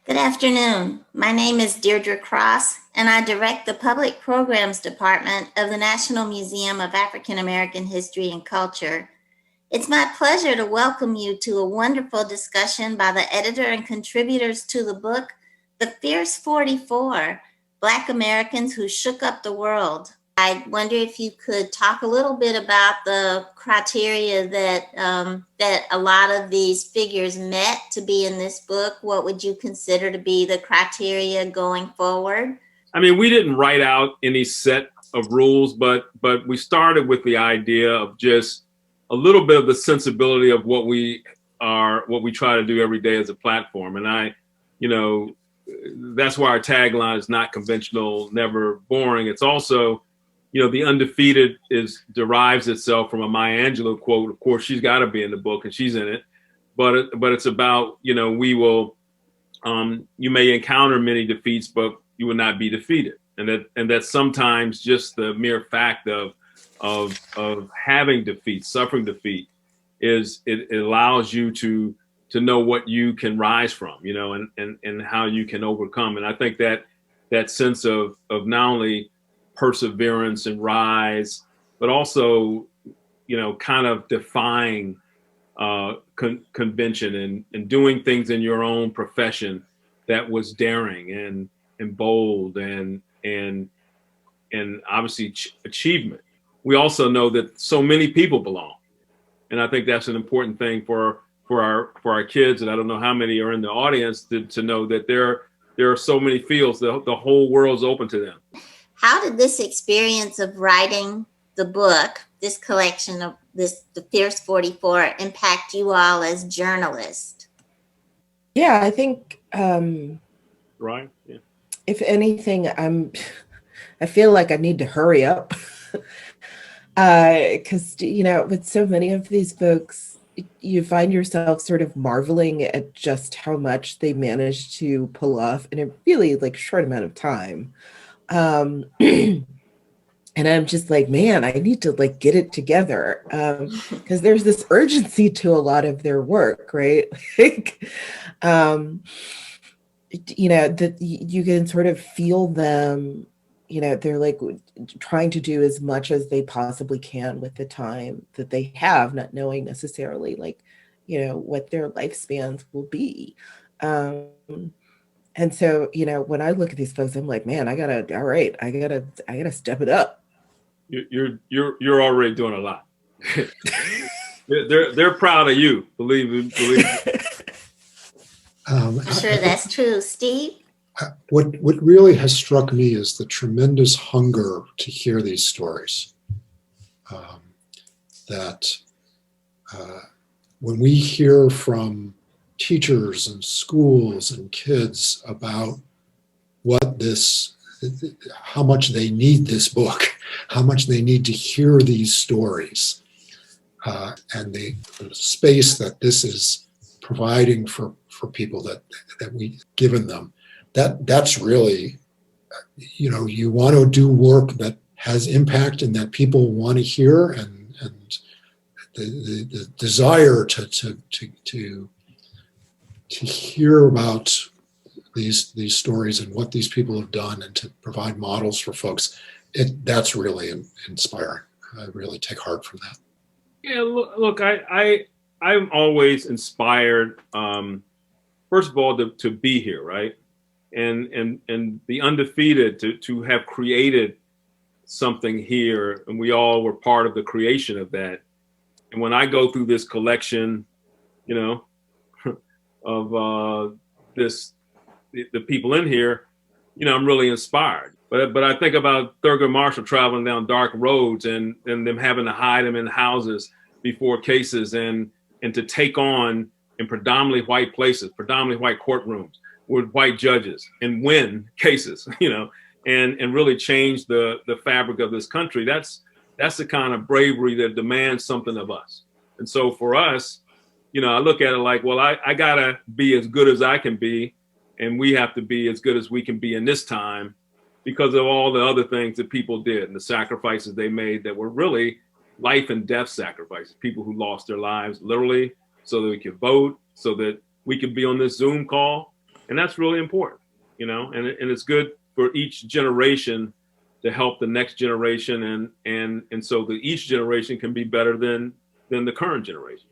Good afternoon. My name is Deirdre Cross, and I direct the Public Programs Department of the National Museum of African American History and Culture. It's my pleasure to welcome you to a wonderful discussion by the editor and contributors to the book, The Fierce 44, Black Americans Who Shook Up the World. I wonder if you could talk a little bit about the criteria that a lot of these figures met to be in this book. What would you consider to be the criteria going forward? I mean, we didn't write out any set of rules, but we started with the idea of just a little bit of the sensibility of what we try to do every day as a platform. And that's why our tagline is not conventional, never boring. It's also, the undefeated derives itself from a Maya Angelou quote. Of course, she's got to be in the book, and she's in it. But it's about, we will, you may encounter many defeats, but you will not be defeated. And that sometimes just the mere fact of having defeat, suffering defeat, it allows you to know what you can rise from, and how you can overcome. And I think that sense of not only perseverance and rise, but also, kind of defying convention and doing things in your own profession that was daring and bold and obviously achievement. We also know that so many people belong, and I think that's an important thing for our kids. And I don't know how many are in the audience to know that there are so many fields. The whole world's open to them. How did this experience of writing the book, this collection of The Fierce 44, impact you all as journalists? Yeah, I think Right. Yeah. if anything, I feel like I need to hurry up because with so many of these books, you find yourself sort of marveling at just how much they managed to pull off in a really short amount of time. And I'm just like, man, I need to get it together because there's this urgency to a lot of their work, right? That you can sort of feel them, they're trying to do as much as they possibly can with the time that they have, not knowing necessarily what their lifespans will be. And so, when I look at these folks, I'm like, man, I gotta step it up. You're already doing a lot. they're proud of you. Believe me. I'm sure that's true. Steve? What really has struck me is the tremendous hunger to hear these stories. When we hear from teachers and schools and kids about how much they need this book, how much they need to hear these stories, and the space that this is providing for people that we've given them, that's really, you want to do work that has impact and that people want to hear, and the desire to hear about these stories and what these people have done and to provide models for folks, that's really inspiring. I really take heart from that. Yeah, look, I'm always inspired. First of all, to be here, right, and the undefeated to have created something here, and we all were part of the creation of that. And when I go through this collection, of the people in here, I'm really inspired. But I think about Thurgood Marshall traveling down dark roads and them having to hide them in houses before cases and to take on in predominantly white places, predominantly white courtrooms with white judges and win cases, and really change the fabric of this country. That's the kind of bravery that demands something of us. And so for us, I look at it like, well, I gotta be as good as I can be, and we have to be as good as we can be in this time because of all the other things that people did and the sacrifices they made that were really life and death sacrifices. People who lost their lives literally so that we could vote, so that we could be on this Zoom call And that's really important, you know, and it's good for each generation to help the next generation, and so that each generation can be better than the current generation.